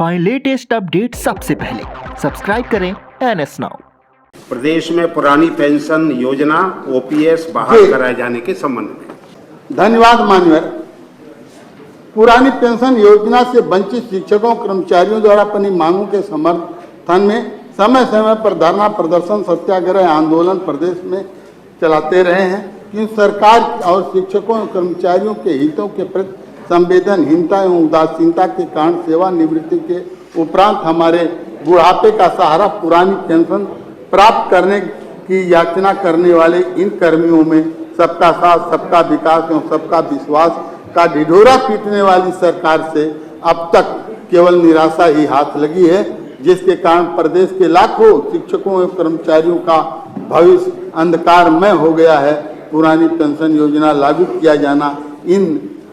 पाएं latest update सबसे पहले। सब्सक्राइब करें NS नाउ। प्रदेश में पुरानी पेंशन योजना OPS बहाल कराए जाने के संबंध में धन्यवाद माननीय। पुरानी पेंशन योजना से वंचित शिक्षकों कर्मचारियों द्वारा अपनी मांगों के समर्थन में समय समय पर धरना प्रदर्शन सत्याग्रह आंदोलन प्रदेश में चलाते रहे हैं, क्योंकि सरकार और शिक्षकों और कर्मचारियों के हितों के प्रति संवेदनहीनता एवं उदासीनता के कारण सेवानिवृत्ति के उपरांत हमारे बुढ़ापे का सहारा पुरानी पेंशन प्राप्त करने की याचना करने वाले इन कर्मियों में सबका साथ, सबका विकास एवं सबका विश्वास का ढिढोरा पीटने वाली सरकार से अब तक केवल निराशा ही हाथ लगी है, जिसके कारण प्रदेश के लाखों शिक्षकों एवं कर्मचारियों का भविष्य अंधकारमय हो गया है। पुरानी पेंशन योजना लागू किया जाना इन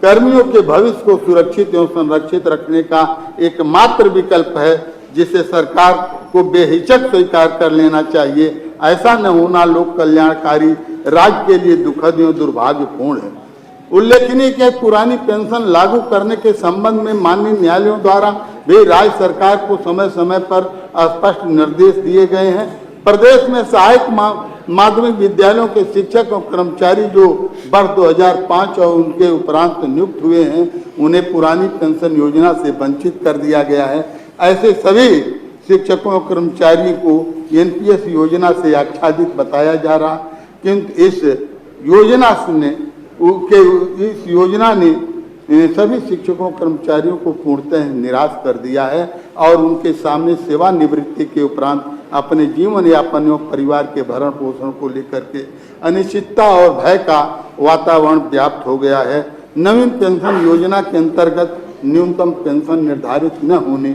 कर्मियों के भविष्य को सुरक्षित एवं संरक्षित रखने का एकमात्र विकल्प है, जिसे सरकार को बेहिचक स्वीकार कर लेना चाहिए। ऐसा न होना लोक कल्याणकारी राज्य के लिए दुखद एवं दुर्भाग्यपूर्ण है। उल्लेखनीय है, पुरानी पेंशन लागू करने के संबंध में माननीय न्यायालयों द्वारा भी राज्य सरकार को समय समय पर स्पष्ट निर्देश दिए गए हैं। प्रदेश में सहायक माध्यमिक विद्यालयों के शिक्षक और कर्मचारी जो वर्ष 2005 और उनके उपरांत नियुक्त हुए हैं, उन्हें पुरानी पेंशन योजना से वंचित कर दिया गया है। ऐसे सभी शिक्षकों और कर्मचारियों को NPS योजना से आच्छादित बताया जा रहा, किंतु इस योजना ने सभी शिक्षकों कर्मचारियों को पूर्णतः निराश कर दिया है और उनके सामने सेवानिवृत्ति के उपरांत अपने जीवन यापन एवं परिवार के भरण पोषण को लेकर के अनिश्चितता और भय का वातावरण व्याप्त हो गया है। नवीन पेंशन योजना के अंतर्गत न्यूनतम पेंशन निर्धारित न होने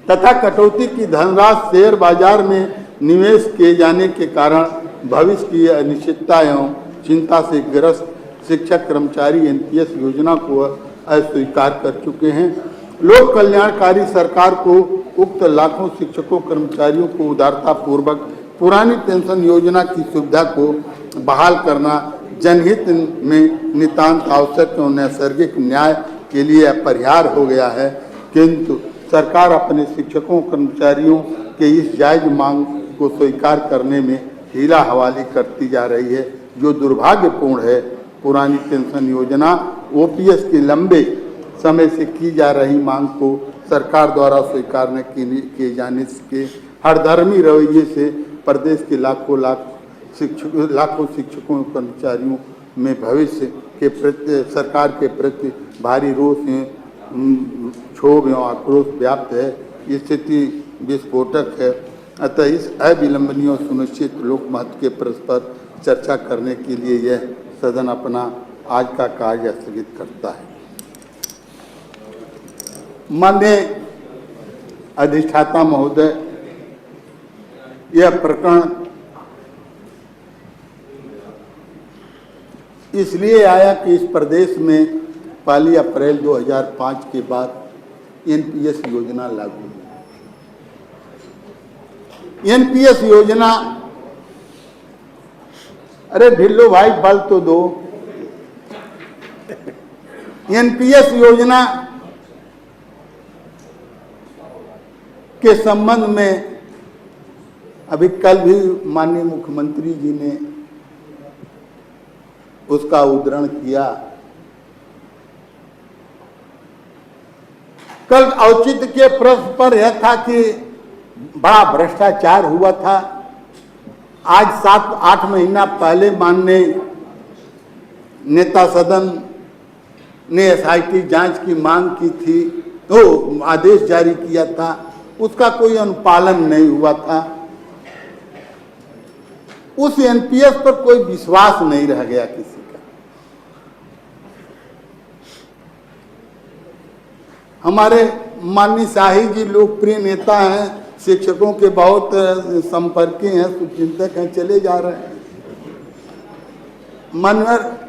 तथा कटौती की धनराशि शेयर बाजार में निवेश किए जाने के कारण भविष्य की अनिश्चितता एवं चिंता से ग्रस्त शिक्षक कर्मचारी NPS योजना को अस्वीकार कर चुके हैं। लोक कल्याणकारी सरकार को उक्त लाखों शिक्षकों कर्मचारियों को उदारता पूर्वक पुरानी पेंशन योजना की सुविधा को बहाल करना जनहित में नितांत आवश्यक और नैसर्गिक न्याय के लिए अपरिहार्य हो गया है, किंतु सरकार अपने शिक्षकों कर्मचारियों के इस जायज मांग को स्वीकार करने में हीला हवाली करती जा रही है, जो दुर्भाग्यपूर्ण है। पुरानी पेंशन योजना OPS की लंबे समय से की जा रही मांग को सरकार द्वारा स्वीकार न किए जाने के हरधर्मी रवैये से प्रदेश के लाखों शिक्षकों और कर्मचारियों में भविष्य के प्रति सरकार के प्रति भारी रोष क्षोभ एवं आक्रोश व्याप्त है। ये स्थिति विस्फोटक है। अतः इस अविलंबनीय और सुनिश्चित लोक महत्व के परस्पर चर्चा करने के लिए यह सदन अपना आज का कार्य स्थगित करता है। माननीय अधिष्ठाता महोदय, यह प्रकरण इसलिए आया कि इस प्रदेश में 1 अप्रैल 2005 के बाद NPS योजना लागू हुई। NPS योजना, अरे ढिल्लो भाई बल तो दो। NPS योजना के संबंध में अभी कल भी माननीय मुख्यमंत्री जी ने उसका उद्धरण किया। कल औचित्य के प्रश्न पर यह था कि बड़ा भ्रष्टाचार हुआ था। आज 7-8 महीना पहले माननीय नेता सदन ने SIT जांच की मांग की थी, तो आदेश जारी किया था, उसका कोई अनुपालन नहीं हुआ था। उस NPS पर कोई विश्वास नहीं रह गया किसी का। हमारे माननीय शाही जी लोकप्रिय नेता हैं, शिक्षकों के बहुत संपर्की हैं, शुभचिंतक हैं, चले जा रहे हैं। मनवर,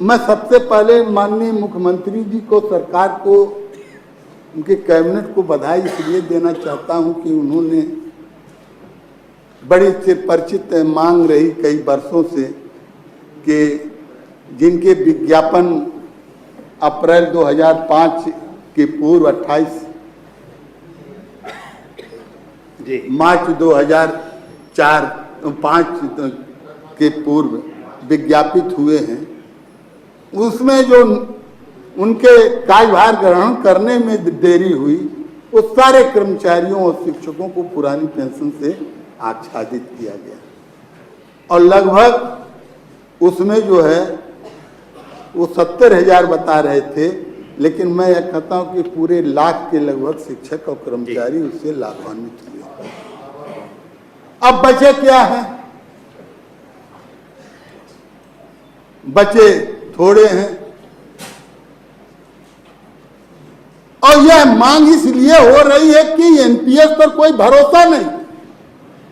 मैं सबसे पहले माननीय मुख्यमंत्री जी को, सरकार को, उनके कैबिनेट को बधाई इसलिए देना चाहता हूं कि उन्होंने बड़ी चिरपरिचित मांग रही कई वर्षों से कि जिनके विज्ञापन अप्रैल 2005 के पूर्व 28 जी मार्च 2004-5 के पूर्व विज्ञापित हुए हैं, उसमें जो उनके कार्यभार ग्रहण करने में देरी हुई, उस सारे कर्मचारियों और शिक्षकों को पुरानी पेंशन से आच्छादित किया गया और लगभग उसमें जो है वो 70,000 बता रहे थे, लेकिन मैं यह कहता हूं कि पूरे लाख के लगभग शिक्षक और कर्मचारी उससे लाभान्वित हुए। अब बचे क्या है? बचे थोड़े हैं और यह मांग इसलिए हो रही है कि एनपीएस पर कोई भरोसा नहीं।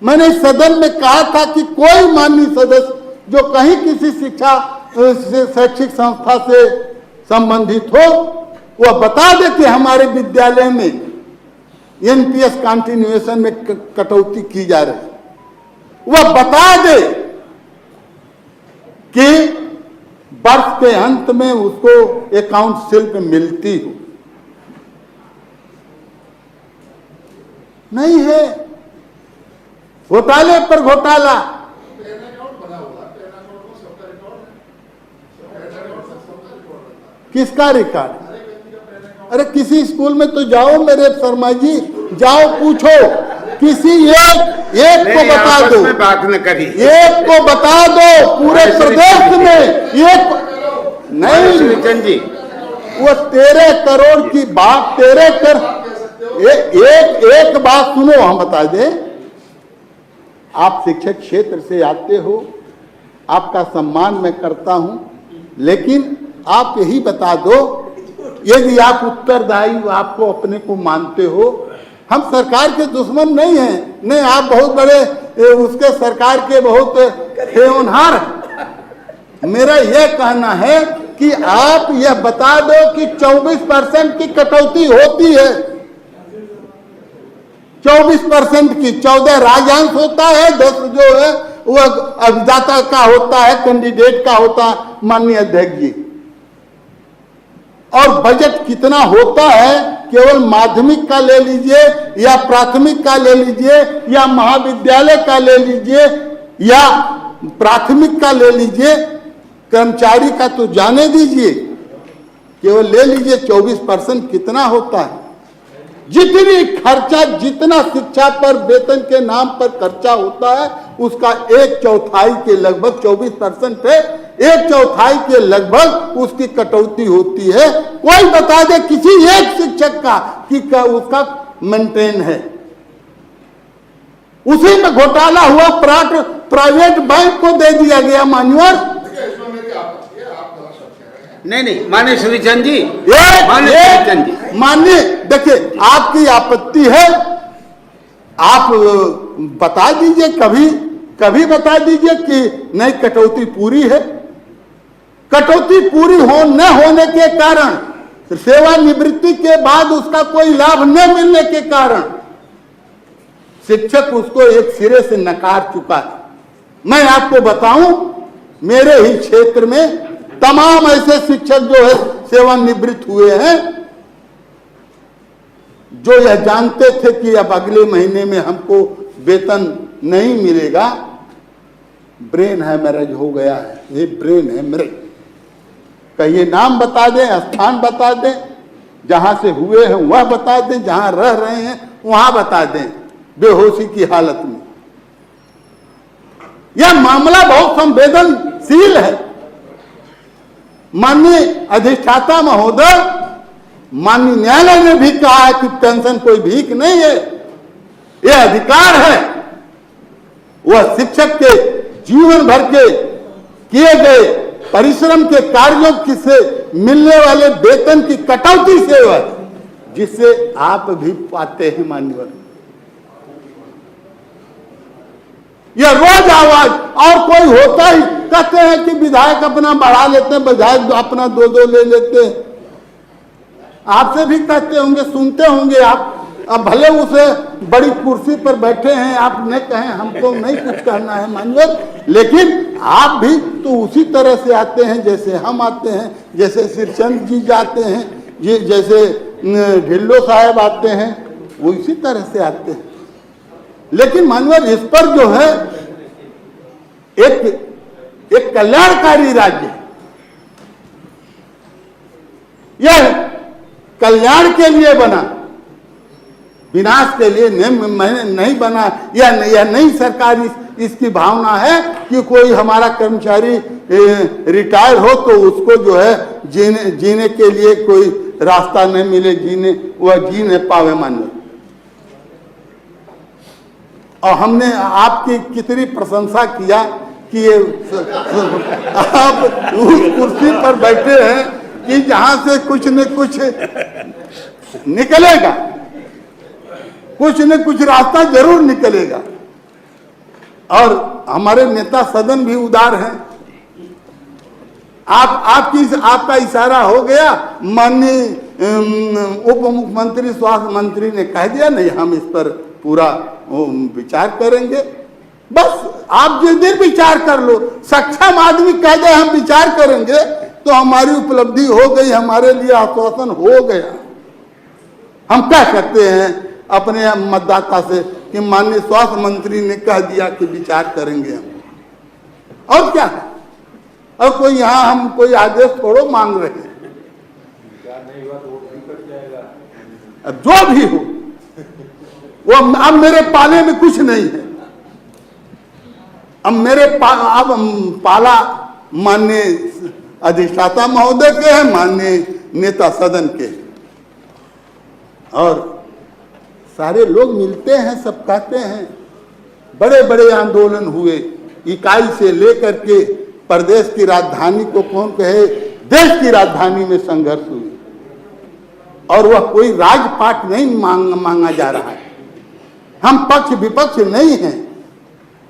मैंने सदन में कहा था कि कोई माननीय सदस्य जो कहीं किसी शिक्षा शैक्षिक संस्था से संबंधित हो, वह बता दे कि हमारे विद्यालय में एनपीएस कंटिन्यूएशन में कटौती की जा रही है। वह बता दे कि वर्ष के अंत में उसको अकाउंट स्लिप मिलती हो। नहीं है, घोटाले पर घोटाला। किसका रिकॉर्ड? अरे किसी स्कूल में तो जाओ मेरे शर्मा जी, जाओ पूछो, किसी एक को बता दो, बात न करी, एक को बता दो पूरे प्रदेश में एक नहीं जी। वो 13 करोड़ की बात, 13 करोड़ एक बात सुनो, हम बता दें। आप शिक्षक क्षेत्र से आते हो, आपका सम्मान मैं करता हूं, लेकिन आप यही बता दो, यदि आप उत्तरदायी आपको अपने को मानते हो, हम सरकार के दुश्मन नहीं हैं, नहीं आप बहुत बड़े उसके सरकार के बहुत होनहार हैं। मेरा यह कहना है कि आप यह बता दो कि 24% की कटौती होती है, 24% की, 14 राज्यांश होता है, 10 जो है वह अभिदाता का होता है, कैंडिडेट का होता है माननीय अध्यक्ष जी। और बजट कितना होता है, केवल माध्यमिक का ले लीजिए या प्राथमिक का ले लीजिए या महाविद्यालय का ले लीजिए या प्राथमिक का ले लीजिए, कर्मचारी का तो जाने दीजिए, केवल ले लीजिए 24% कितना होता है। जितनी खर्चा, जितना शिक्षा पर वेतन के नाम पर खर्चा होता है, उसका 1/4 के लगभग 24% है, 1/4 के लगभग उसकी कटौती होती है। कोई बता दे किसी एक शिक्षक का कि उसका मेंटेन है। उसी में घोटाला हुआ, प्राइवेट बैंक को दे दिया गया मान्यवर। नहीं माननीय श्री चंद जी, माननीय देखिए, आपकी आपत्ति है, आप बता दीजिए, कभी बता दीजिए कि नहीं कटौती पूरी है। कटौती पूरी न होने के कारण, सेवानिवृत्ति के बाद उसका कोई लाभ न मिलने के कारण शिक्षक उसको एक सिरे से नकार चुका है। मैं आपको बताऊं, मेरे ही क्षेत्र में तमाम ऐसे शिक्षक जो है सेवानिवृत्त हुए हैं, जो यह जानते थे कि अब अगले महीने में हमको वेतन नहीं मिलेगा। ब्रेन हैमरेज हो गया है, ये ब्रेन हैमरेज। कहिए नाम बता दें, स्थान बता दें, जहां से हुए हैं वह बता दें, जहां रह रहे हैं वहां बता दें, बेहोशी की हालत में। यह मामला बहुत संवेदनशील है। माननीय अधिष्ठाता महोदय, माननीय न्यायालय ने भी कहा है कि पेंशन कोई भीख नहीं है, यह अधिकार है। वह शिक्षक के जीवन भर के किए गए परिश्रम के कार्यों से मिलने वाले वेतन की कटौती से है, जिससे आप भी पाते हैं मान्यवर। यह रोज आवाज, और कोई होता ही कहते हैं कि विधायक अपना बढ़ा लेते हैं, विधायक अपना 2-2 ले लेते हैं। आपसे भी कहते होंगे, सुनते होंगे आप, अब भले उसे बड़ी कुर्सी पर बैठे हैं, आप न कहें, हमको नहीं कुछ कहना है मान्यवर, लेकिन आप भी तो उसी तरह से आते हैं जैसे हम आते हैं, जैसे श्रीचंद जी जाते हैं, ये जैसे ढिल्लो साहब आते हैं, वो इसी तरह से आते हैं। लेकिन मान्यवर इस पर जो है एक कल्याणकारी राज्य है, यह कल्याण के लिए बना, विनाश के लिए नहीं बना। यह नई सरकार इसकी भावना है कि कोई हमारा कर्मचारी रिटायर हो तो उसको जो है जीने के लिए कोई रास्ता नहीं मिले, वह जी नहीं पावे मान्य। और हमने आपकी कितनी प्रशंसा किया कि ये आप उस कुर्सी पर बैठे हैं कि जहां से कुछ न कुछ निकलेगा, कुछ न कुछ रास्ता जरूर निकलेगा। और हमारे नेता सदन भी उदार हैं। आपका इशारा हो गया, माननीय उप मुख्यमंत्री स्वास्थ्य मंत्री ने कह दिया, नहीं हम इस पर पूरा विचार करेंगे। बस आप जिस दिन विचार कर लो, सक्षम आदमी कह दे हम विचार करेंगे तो हमारी उपलब्धि हो गई, हमारे लिए आश्वासन हो गया। हम क्या करते हैं अपने मतदाता से कि माननीय स्वास्थ्य मंत्री ने कह दिया कि विचार करेंगे हम, और क्या है? और कोई यहाँ हम कोई आदेश थोड़ो मांग रहे हैं। अब जो भी हो वो अब मेरे पाले में कुछ नहीं है। अब अब पाला माननीय अधिष्ठाता महोदय के हैं, माननीय नेता सदन के, और सारे लोग मिलते हैं, सब कहते हैं। बड़े बड़े आंदोलन हुए, इकाई से लेकर के प्रदेश की राजधानी को कौन कहे, देश की राजधानी में संघर्ष हुए, और वह कोई राजपाट नहीं मांगा जा रहा है। हम पक्ष विपक्ष नहीं हैं,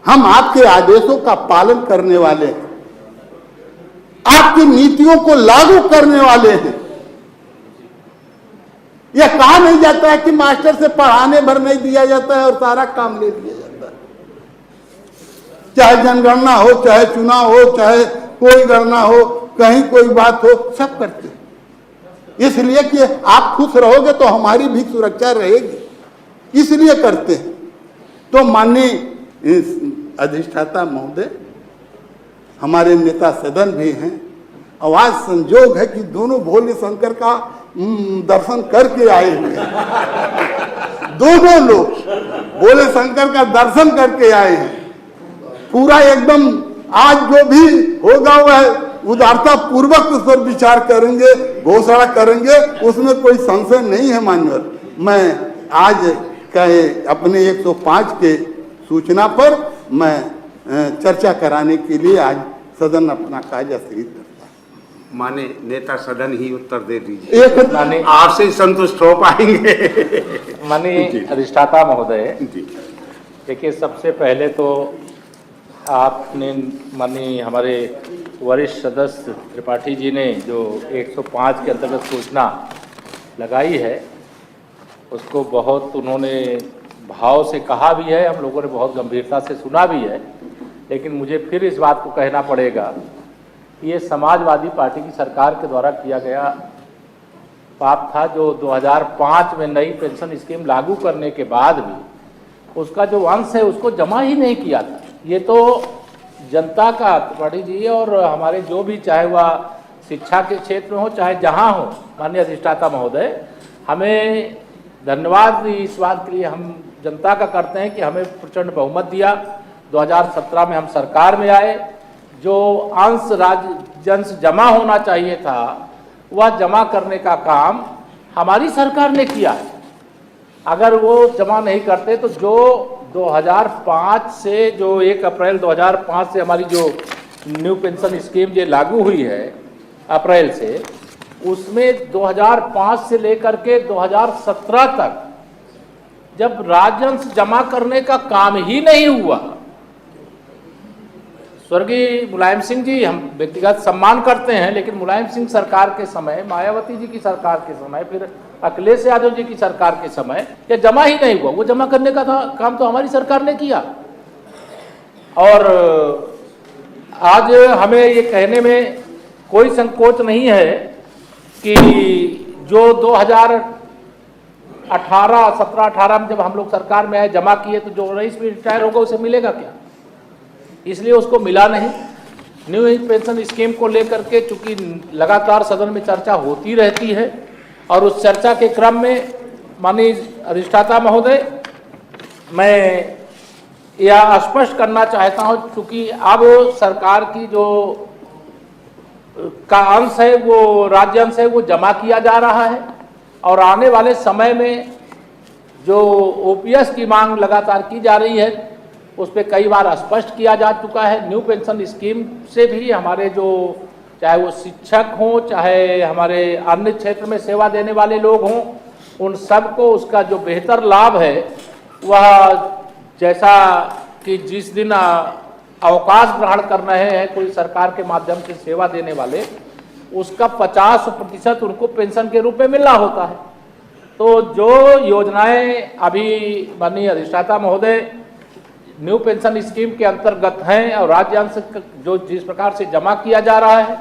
हम आपके आदेशों का पालन करने वाले हैं, आपकी नीतियों को लागू करने वाले हैं। यह कहा नहीं जाता है कि मास्टर से पढ़ाने भर नहीं दिया जाता है और सारा काम ले लिया जाता है। चाहे जनगणना हो, चाहे चुनाव हो, चाहे कोई गणना हो, कहीं कोई बात हो, सब करते हैं। इसलिए कि आप खुश रहोगे तो हमारी भी सुरक्षा रहेगी, इसलिए करते हैं। तो माननीय अधिष्ठाता महोदय, हमारे नेता सदन भी हैं, और आज संजोग है कि दोनों भोले शंकर का दर्शन करके आए हुए हैं। दोनों लोग भोले शंकर का दर्शन करके आए हैं। पूरा एकदम आज जो भी होगा वह उदारता पूर्वक उस पर विचार करेंगे, घोषणा करेंगे, उसमें कोई संशय नहीं है मान्यवर। मैं आज कहे अपने 105 के सूचना पर मैं चर्चा कराने के लिए आज सदन अपना कार्य स्थगित करता है। माने नेता सदन ही उत्तर दे दीजिए, आपसे ही संतुष्ट हो पाएंगे। माननीय अधिष्ठाता महोदय, देखिए सबसे पहले तो आपने माननीय हमारे वरिष्ठ सदस्य त्रिपाठी जी ने जो 105 के अंतर्गत सूचना लगाई है, उसको बहुत उन्होंने भाव से कहा भी है, हम लोगों ने बहुत गंभीरता से सुना भी है। लेकिन मुझे फिर इस बात को कहना पड़ेगा कि ये समाजवादी पार्टी की सरकार के द्वारा किया गया पाप था, जो 2005 में नई पेंशन स्कीम लागू करने के बाद भी उसका जो अंश है उसको जमा ही नहीं किया था। ये तो जनता का, त्रिपाठी जी और हमारे जो भी, चाहे वह शिक्षा के क्षेत्र में हो चाहे जहाँ हो, माननीय अधिष्ठाता महोदय, हमें धन्यवाद इस बात के लिए हम जनता का करते हैं कि हमें प्रचंड बहुमत दिया। 2017 में हम सरकार में आए, जो अंश राजस्व जमा होना चाहिए था वह जमा करने का काम हमारी सरकार ने किया है। अगर वो जमा नहीं करते तो जो 2005 से, जो 1 अप्रैल 2005 से हमारी जो न्यू पेंशन स्कीम जो लागू हुई है अप्रैल से, उसमें 2005 से लेकर के 2017 तक जब राजस्व जमा करने का काम ही नहीं हुआ, स्वर्गीय मुलायम सिंह जी, हम व्यक्तिगत सम्मान करते हैं, लेकिन मुलायम सिंह सरकार के समय, मायावती जी की सरकार के समय, फिर अखिलेश यादव जी की सरकार के समय ये जमा ही नहीं हुआ। वो जमा करने का काम तो हमारी सरकार ने किया। और आज हमें ये कहने में कोई संकोच नहीं है कि जो 2017-18 में जब हम लोग सरकार में आए, जमा किए, तो जो रईस भी रिटायर होगा उसे मिलेगा क्या? इसलिए उसको मिला नहीं। न्यू पेंशन स्कीम को लेकर के चूंकि लगातार सदन में चर्चा होती रहती है, और उस चर्चा के क्रम में माननीय अधिष्ठाता महोदय, मैं यह स्पष्ट करना चाहता हूं, चूंकि अब सरकार की जो का अंश है, वो राज्य अंश है, वो जमा किया जा रहा है, और आने वाले समय में जो ओपीएस की मांग लगातार की जा रही है, उस पर कई बार स्पष्ट किया जा चुका है। न्यू पेंशन स्कीम से भी हमारे जो, चाहे वो शिक्षक हों, चाहे हमारे अन्य क्षेत्र में सेवा देने वाले लोग हों, उन सबको उसका जो बेहतर लाभ है, वह जैसा कि जिस दिन अवकाश ग्रहण कर रहे हैं कोई सरकार के माध्यम से सेवा देने वाले, उसका 50% उनको पेंशन के रूप में मिलना होता है। तो जो योजनाएं अभी माननीय अधिष्ठाता महोदय न्यू पेंशन स्कीम के अंतर्गत हैं और राज्य अंश जो जिस प्रकार से जमा किया जा रहा है,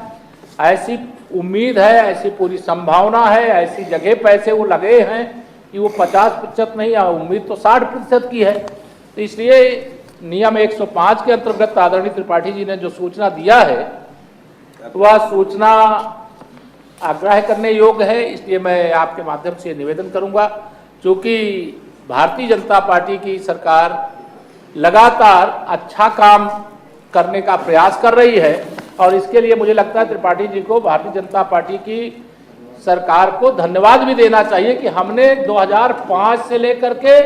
ऐसी उम्मीद है, ऐसी पूरी संभावना है, ऐसी जगह पैसे वो लगे हैं कि वो 50% नहीं, उम्मीद तो 60% की है। तो इसलिए नियम 105 के अंतर्गत आदरणीय त्रिपाठी जी ने जो सूचना दिया है, वह सूचना आग्रह करने योग्य है। इसलिए मैं आपके माध्यम से निवेदन करूंगा, चूंकि भारतीय जनता पार्टी की सरकार लगातार अच्छा काम करने का प्रयास कर रही है, और इसके लिए मुझे लगता है त्रिपाठी जी को, भारतीय जनता पार्टी की सरकार को धन्यवाद भी देना चाहिए कि हमने 2005 से लेकर के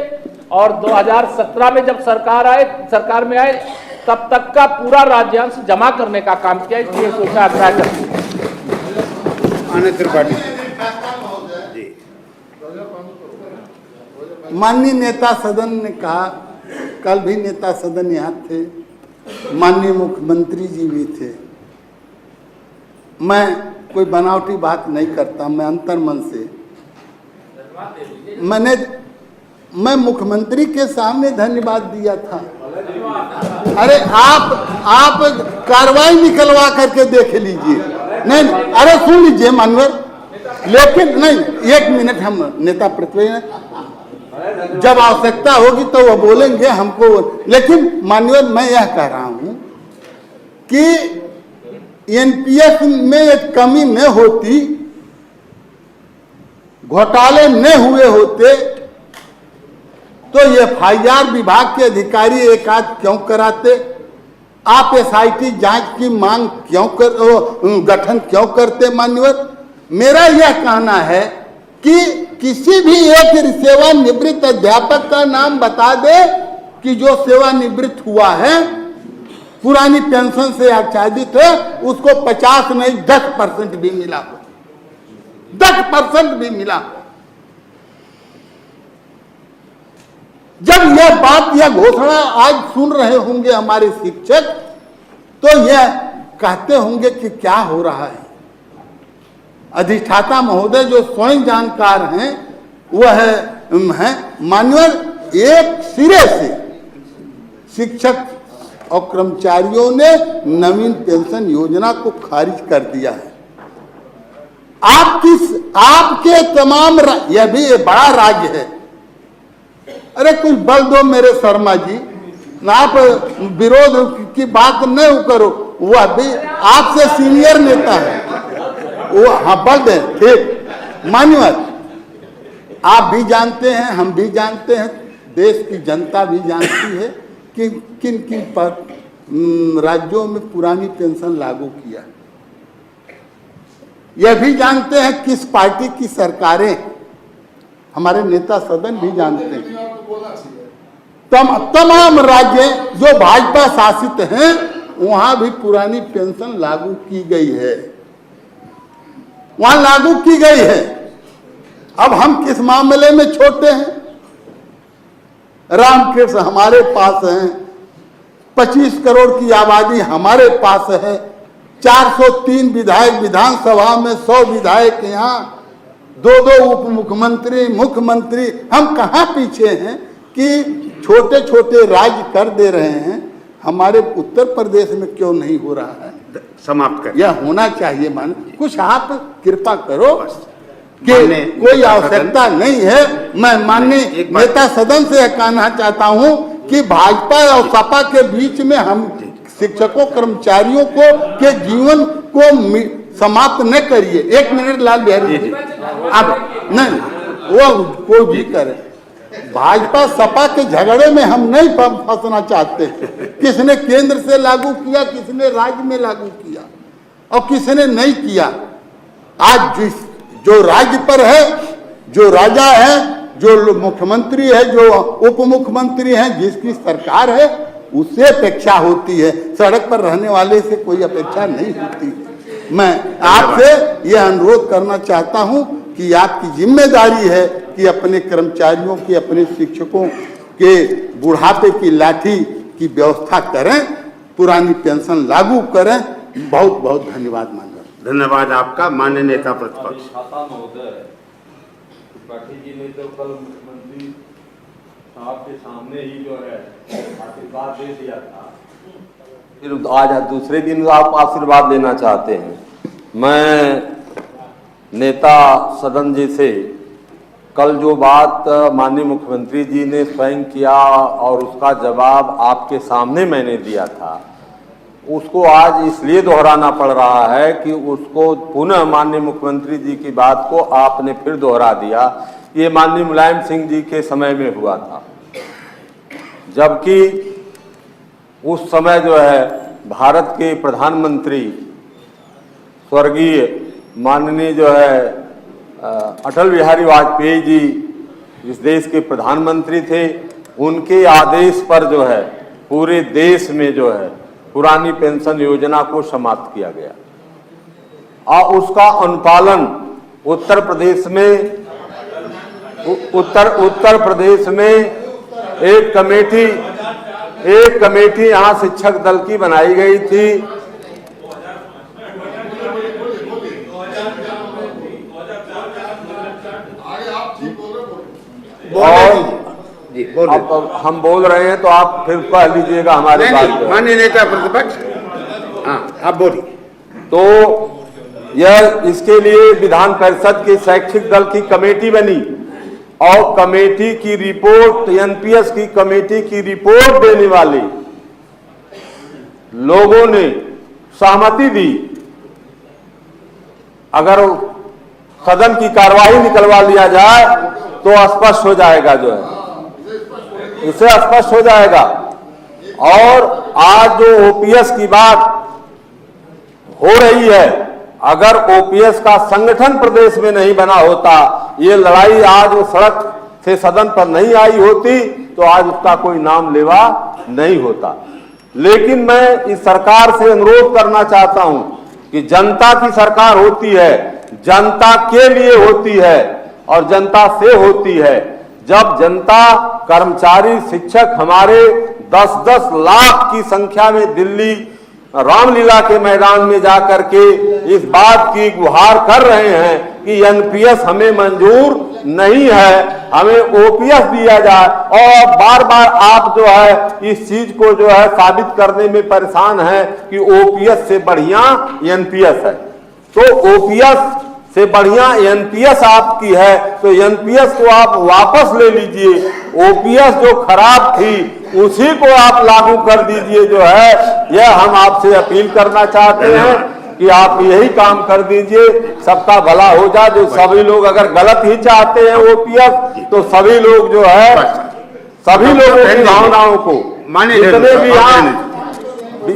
और 2017 में जब सरकार में आए, तब तक का पूरा राज्यांश जमा करने का काम किया। इसलिए सोचा आग्रह करती है। त्रिपाठी जी, माननीय नेता सदन ने कहा, कल भी नेता सदन यहाँ थे, माननीय मुख्यमंत्री जी भी थे। मैं कोई बनावटी बात नहीं करता, मैं अंतर्मन से मैं मुख्यमंत्री के सामने धन्यवाद दिया था। अरे आप कार्रवाई निकलवा करके देख लीजिए। नहीं, अरे सुन लीजिए मानवर, लेकिन नहीं, 1 मिनट, हम नेता प्रतिपक्ष जब आवश्यकता होगी तो वो बोलेंगे हमको। लेकिन माननीय, मैं यह कह रहा हूं कि एनपीएस में एक कमी न होती, घोटाले न हुए होते, तो एफआईआर विभाग के अधिकारी एक आध क्यों कराते? आप एसआईटी जांच की मांग क्यों गठन क्यों करते? मान्यवर, मेरा यह कहना है कि किसी भी एक सेवानिवृत्त अध्यापक का नाम बता दे कि जो सेवानिवृत्त हुआ है, पुरानी पेंशन से आच्छादित है, उसको 50 नहीं 10% भी मिला हो, 10% भी मिला हो। जब यह बात, यह घोषणा आज सुन रहे होंगे हमारे शिक्षक, तो यह कहते होंगे कि क्या हो रहा है। अधिष्ठाता महोदय जो स्वयं जानकार हैं, वह है मान्यवर, एक सिरे से शिक्षक और कर्मचारियों ने नवीन पेंशन योजना को खारिज कर दिया है। आपके तमाम, यह भी बड़ा राज्य है। अरे कुछ बल दो मेरे शर्मा जी, आप विरोध की बात नहीं करो, वह भी आपसे सीनियर नेता है, वो हाँ बल दे, ठीक। मान्यवर, आप भी जानते हैं, हम भी जानते हैं, देश की जनता भी जानती है कि किन किन पर राज्यों में पुरानी पेंशन लागू किया। यह भी जानते हैं किस पार्टी की सरकारें, हमारे नेता सदन भी जानते हैं। तमाम राज्य जो भाजपा शासित हैं, वहां भी पुरानी पेंशन लागू की गई है, वहां लागू की गई है। अब हम किस मामले में छोटे हैं? रामकृष्ण हमारे पास हैं, 25 करोड़ की आबादी हमारे पास है, 403 विधायक विधानसभा में, 100 विधायक यहाँ, 2 उप मुख्यमंत्री, मुख्यमंत्री, हम कहाँ पीछे हैं कि छोटे छोटे राज्य कर दे रहे हैं, हमारे उत्तर प्रदेश में क्यों नहीं हो रहा है? समाप्त कर। यह होना चाहिए। मान कुछ आप कृपा करो कि माननीय कोई आवश्यकता नहीं है। मैं माननीय नेता सदन से कहना चाहता हूं कि भाजपा और सपा के बीच में हम शिक्षकों कर्मचारियों को के जीवन को समाप्त न करिए। 1 मिनट लाल बिहारी जी, अब नहीं वो कोई भी करे, भाजपा सपा के झगड़े में हम नहीं फंसना चाहते। किसने केंद्र से लागू किया, किसने राज्य में लागू किया और किसने नहीं किया। आज जो राज्य पर है, जो राजा है, जो मुख्यमंत्री है, जो उप मुख्यमंत्री हैं, जिसकी सरकार है, उससे अपेक्षा होती है, सड़क पर रहने वाले से कोई अपेक्षा नहीं होती। मैं आपसे यह अनुरोध करना चाहता हूं कि आपकी जिम्मेदारी है कि अपने कर्मचारियों की, अपने शिक्षकों के बुढ़ापे की लाठी की व्यवस्था करें, पुरानी पेंशन लागू करें। बहुत बहुत धन्यवाद माननीय। धन्यवाद आपका। माननीय नेता प्रतिपक्ष। महोदय, त्रिपाठी जी ने तो कल मुख्यमंत्री साहब के सामने ही जो है आशीर्वाद दे दिया था, फिर आज दूसरे दिन आप आशीर्वाद लेना चाहते हैं। मैं नेता सदन जी से कल जो बात माननीय मुख्यमंत्री जी ने स्वयं किया और उसका जवाब आपके सामने मैंने दिया था, उसको आज इसलिए दोहराना पड़ रहा है कि उसको पुनः माननीय मुख्यमंत्री जी की बात को आपने फिर दोहरा दिया। ये माननीय मुलायम सिंह जी के समय में हुआ था, जबकि उस समय जो है भारत के प्रधानमंत्री स्वर्गीय माननीय जो है अटल बिहारी वाजपेयी जी इस देश के प्रधानमंत्री थे। उनके आदेश पर जो है पूरे देश में जो है पुरानी पेंशन योजना को समाप्त किया गया और उसका अनुपालन उत्तर प्रदेश में एक कमेटी यहाँ शिक्षक दल की बनाई गई थी। और अब हम बोल रहे हैं तो आप फिर कह लीजिएगा हमारे बात। माननीय नेता प्रतिपक्ष, हाँ आप बोलिए। तो यह इसके लिए विधान परिषद के शैक्षिक दल की कमेटी बनी और कमेटी की रिपोर्ट, एनपीएस की कमेटी की रिपोर्ट देने वाले लोगों ने सहमति दी। अगर सदन की कार्यवाही निकलवा लिया जाए तो स्पष्ट हो जाएगा, जो है इससे स्पष्ट हो जाएगा। और आज जो ओपीएस की बात हो रही है, अगर ओपीएस का संगठन प्रदेश में नहीं बना होता, ये लड़ाई आज वो सड़क से सदन पर नहीं आई होती, तो आज उसका कोई नाम लेवा नहीं होता। लेकिन मैं इस सरकार से अनुरोध करना चाहता हूं कि जनता की सरकार होती है, जनता के लिए होती है और जनता से होती है। जब जनता, कर्मचारी, शिक्षक हमारे 10-10 लाख की संख्या में दिल्ली रामलीला के मैदान में जाकर के इस बात की गुहार कर रहे हैं कि एनपीएस हमें मंजूर नहीं है, हमें ओपीएस दिया जाए, और बार बार आप जो है इस चीज को जो है साबित करने में परेशान है कि ओपीएस से बढ़िया एनपीएस है। तो ओपीएस से बढ़िया एनपीएस आपकी है, तो एनपीएस को आप वापस ले लीजिए। ओपीएस जो खराब थी उसी को आप लागू कर दीजिए। जो है यह हम आपसे अपील करना चाहते हैं कि आप यही काम कर दीजिए, सबका भला हो जाए। जो सभी लोग अगर गलत ही चाहते हैं ओपीएस, तो सभी लोग जो है सभी लोगों की भावनाओं को,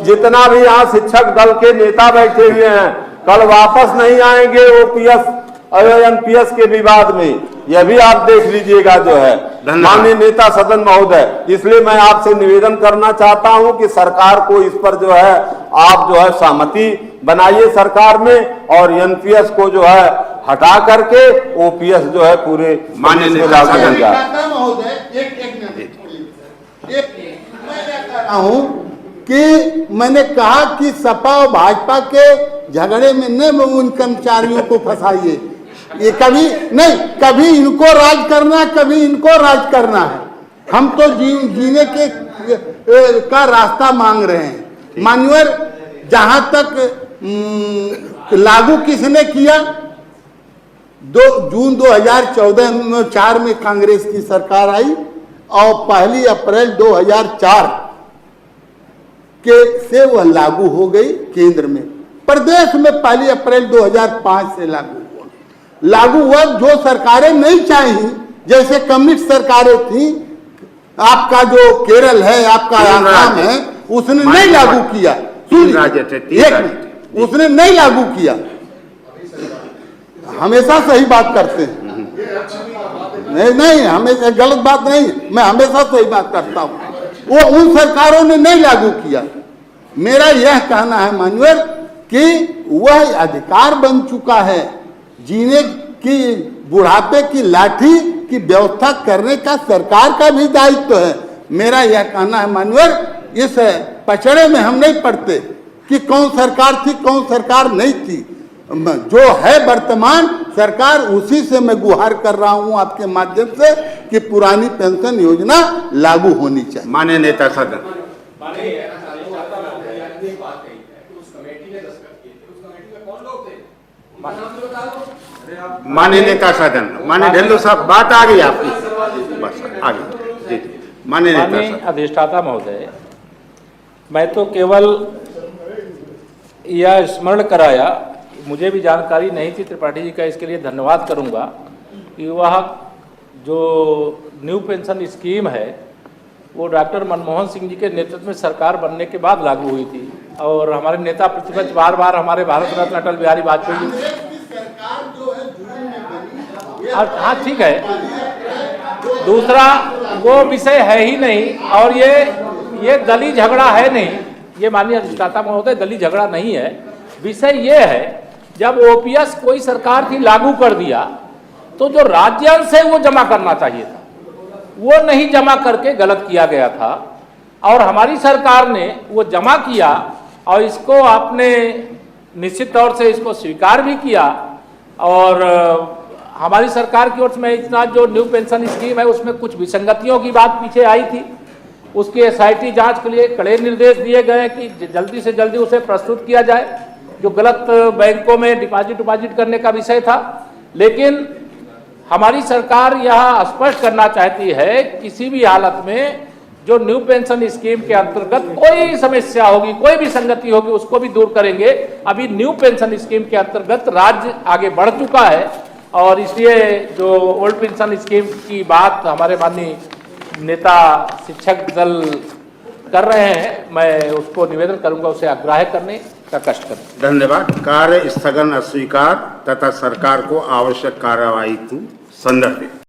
जितना भी यहाँ शिक्षक दल के नेता बैठे हुए हैं, कल वापस नहीं आएंगे ओपीएस और एनपीएस के विवाद में, यह भी आप देख लीजिएगा। जो है माननीय नेता सदन महोदय, इसलिए मैं आपसे निवेदन करना चाहता हूं कि सरकार को इस पर जो है आप जो है सहमति बनाइए सरकार में, और एनपीएस को जो है हटा करके ओपीएस जो है पूरे माननीय नेता सदन महोदय, एक मैं कह रहा हूं कि मैंने कहा कि सपा और भाजपा के झगड़े में न उन कर्मचारियों को फंसाइए। ये कभी नहीं, कभी इनको राज करना है, कभी इनको राज करना है। हम तो जीने के का रास्ता मांग रहे हैं। मान्यवर, जहां तक लागू किसने किया, 2 जून 2014 में कांग्रेस की सरकार आई और 1 अप्रैल 2004 के से वह लागू हो गई केंद्र में। प्रदेश में 1 अप्रैल 2005 से लागू हुआ। जो सरकारें नहीं चाही, जैसे कम्युनिस्ट सरकारें थी, आपका जो केरल है, आपका आसाम है, उसने नहीं लागू किया। उसने नहीं लागू किया। हमेशा सही बात करते हैं। नहीं, हमेशा गलत बात नहीं, मैं हमेशा सही बात करता हूं। वो उन सरकारों ने नहीं लागू किया। मेरा यह कहना है मान्यवर कि वह अधिकार बन चुका है, जीने की बुढ़ापे की लाठी की व्यवस्था करने का सरकार का भी दायित्व है। मेरा यह कहना है मान्यवर, इस पचड़े में हम नहीं पड़ते कि कौन सरकार थी कौन सरकार नहीं थी। जो है वर्तमान सरकार, उसी से मैं गुहार कर रहा हूं आपके माध्यम से कि पुरानी पेंशन योजना लागू होनी चाहिए। माननीय नेता सदन, माननीय नेता सदन, माननीय ढिल्लो साहब, बात आ गई आपकी, बस आगे। जी, माननीय नेता सदन। अधिष्ठाता महोदय, मैं तो केवल यह स्मरण कराया, मुझे भी जानकारी नहीं थी, त्रिपाठी जी का इसके लिए धन्यवाद करूंगा कि वह जो न्यू पेंशन स्कीम है वो डॉक्टर मनमोहन सिंह जी के नेतृत्व में सरकार बनने के बाद लागू हुई थी। और हमारे नेता प्रतिपक्ष बार बार हमारे भारत रत्न अटल बिहारी वाजपेयी जी, हाँ ठीक है, दूसरा वो विषय है ही नहीं, और ये दलीय झगड़ा है नहीं, ये माननीय अधिष्ठाता महोदय दलीय झगड़ा नहीं है। विषय ये है, जब ओपीएस कोई सरकार थी लागू कर दिया तो जो राज्य अंश है वो जमा करना चाहिए था, वो नहीं जमा करके गलत किया गया था। और हमारी सरकार ने वो जमा किया और इसको आपने निश्चित तौर से इसको स्वीकार भी किया। और हमारी सरकार की ओर से मैं इतना जो न्यू पेंशन स्कीम है उसमें कुछ विसंगतियों की बात पीछे आई थी, उसकी एसआईटी जांच के लिए कड़े निर्देश दिए गए कि जल्दी से जल्दी उसे प्रस्तुत किया जाए, जो गलत बैंकों में डिपॉजिट करने का विषय था। लेकिन हमारी सरकार यह स्पष्ट करना चाहती है, किसी भी हालत में जो न्यू पेंशन स्कीम के अंतर्गत कोई समस्या होगी, कोई भी संगति होगी, उसको भी दूर करेंगे। अभी न्यू पेंशन स्कीम के अंतर्गत राज्य आगे बढ़ चुका है और इसलिए जो ओल्ड पेंशन स्कीम की बात हमारे माननीय नेता शिक्षक दल कर रहे हैं, मैं उसको निवेदन करूंगा उसे अग्राह्य करने का कष्ट करें। धन्यवाद। कार्य स्थगन अस्वीकार तथा सरकार को आवश्यक कार्रवाई हेतु संदर्भित।